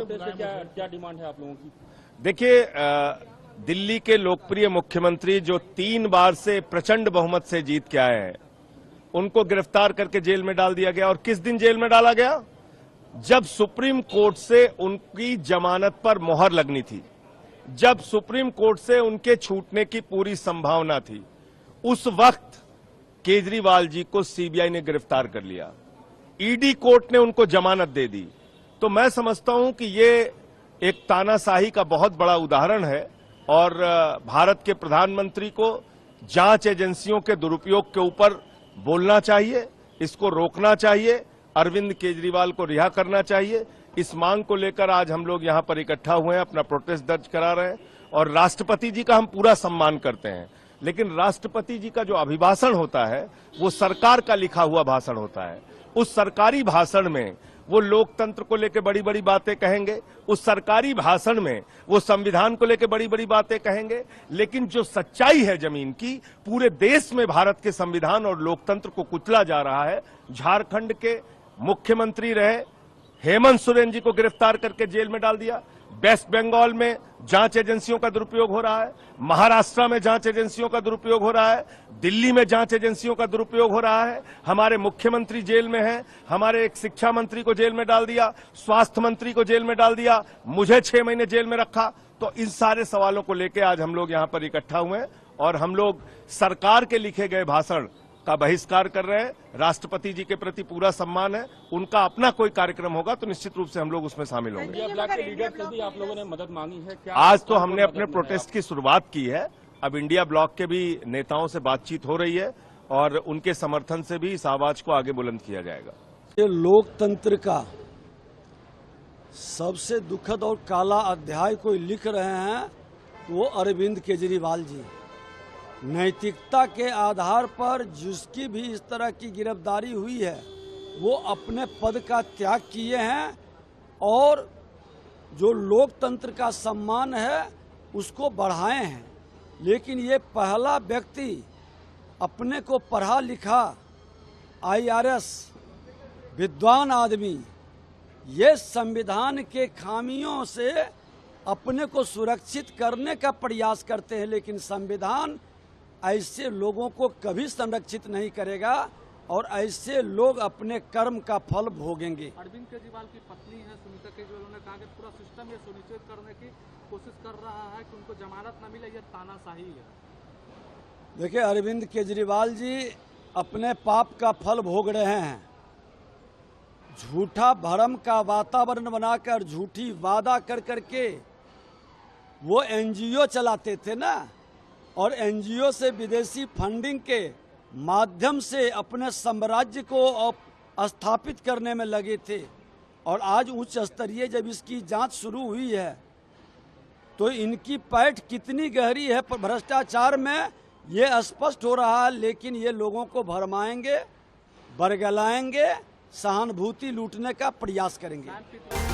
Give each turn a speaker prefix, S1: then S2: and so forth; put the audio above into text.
S1: प्रदेश से क्या डिमांड है आप लोगों की?
S2: देखिए, दिल्ली के लोकप्रिय मुख्यमंत्री जो 3 बार से प्रचंड बहुमत से जीत के आए हैं, उनको गिरफ्तार करके जेल में डाल दिया गया। और किस दिन जेल में डाला गया? जब सुप्रीम कोर्ट से उनकी जमानत पर मोहर लगनी थी, जब सुप्रीम कोर्ट से उनके छूटने की पूरी संभावना थी, उस वक्त केजरीवाल जी को सीबीआई ने गिरफ्तार कर लिया, ईडी कोर्ट ने उनको जमानत दे दी। तो मैं समझता हूं कि ये एक तानाशाही का बहुत बड़ा उदाहरण है और भारत के प्रधानमंत्री को जांच एजेंसियों के दुरुपयोग के ऊपर बोलना चाहिए, इसको रोकना चाहिए, अरविंद केजरीवाल को रिहा करना चाहिए। इस मांग को लेकर आज हम लोग यहां पर इकट्ठा हुए हैं, अपना प्रोटेस्ट दर्ज करा रहे हैं। और राष्ट्रपति जी का हम पूरा सम्मान करते हैं, लेकिन राष्ट्रपति जी का जो अभिभाषण होता है वो सरकार का लिखा हुआ भाषण होता है। उस सरकारी भाषण में वो लोकतंत्र को लेकर बड़ी बड़ी बातें कहेंगे, उस सरकारी भाषण में वो संविधान को लेकर बड़ी बड़ी बातें कहेंगे, लेकिन जो सच्चाई है जमीन की, पूरे देश में भारत के संविधान और लोकतंत्र को कुचला जा रहा है। झारखंड के मुख्यमंत्री रहे हेमंत सोरेन जी को गिरफ्तार करके जेल में डाल दिया। वेस्ट बंगाल में जांच एजेंसियों का दुरुपयोग हो रहा है, महाराष्ट्र में जांच एजेंसियों का दुरुपयोग हो रहा है, दिल्ली में जांच एजेंसियों का दुरुपयोग हो रहा है। हमारे मुख्यमंत्री जेल में हैं, हमारे एक शिक्षा मंत्री को जेल में डाल दिया, स्वास्थ्य मंत्री को जेल में डाल दिया, मुझे 6 महीने जेल में रखा। तो इन सारे सवालों को लेकर आज हम लोग यहां पर इकट्ठा हुए हैं और हम लोग सरकार के लिखे गए भाषण का बहिष्कार कर रहे हैं। राष्ट्रपति जी के प्रति पूरा सम्मान है, उनका अपना कोई कार्यक्रम होगा तो निश्चित रूप से हम लोग उसमें शामिल होंगे।
S1: इंडिया ब्लॉक के लीडर से भी आप लोगों ने मदद मांगी है क्या?
S2: आज तो हमने अपने प्रोटेस्ट की शुरुआत की है, अब इंडिया ब्लॉक के भी नेताओं से बातचीत हो रही है और उनके समर्थन से भी इस आवाज को आगे बुलंद किया जाएगा।
S3: ये लोकतंत्र का सबसे दुखद और काला अध्याय कोई लिख रहे हैं वो अरविंद केजरीवाल जी। नैतिकता के आधार पर जिसकी भी इस तरह की गिरफ्तारी हुई है वो अपने पद का त्याग किए हैं और जो लोकतंत्र का सम्मान है उसको बढ़ाए हैं। लेकिन ये पहला व्यक्ति अपने को पढ़ा लिखा IRS विद्वान आदमी ये संविधान के खामियों से अपने को सुरक्षित करने का प्रयास करते हैं, लेकिन संविधान ऐसे लोगों को कभी संरक्षित नहीं करेगा और ऐसे लोग अपने कर्म का फल भोगेंगे।
S4: अरविंद केजरीवाल की पत्नी है सुनीता केजरीवाल, उन्होंने कहा कि पूरा सिस्टम ये सुनिश्चित करने की कोशिश कर रहा है कि उनको जमानत न मिले, ये तानाशाही है।
S3: देखिए, अरविंद केजरीवाल जी अपने पाप का फल भोग रहे हैं। झूठा भरम का वातावरण बनाकर झूठी वादा कर करके वो NGO चलाते थे ना, और NGO से विदेशी फंडिंग के माध्यम से अपने साम्राज्य को स्थापित करने में लगे थे। और आज उच्च स्तरीय जब इसकी जांच शुरू हुई है तो इनकी पैठ कितनी गहरी है भ्रष्टाचार में ये स्पष्ट हो रहा है। लेकिन ये लोगों को भरमाएंगे, बरगलाएंगे, सहानुभूति लूटने का प्रयास करेंगे।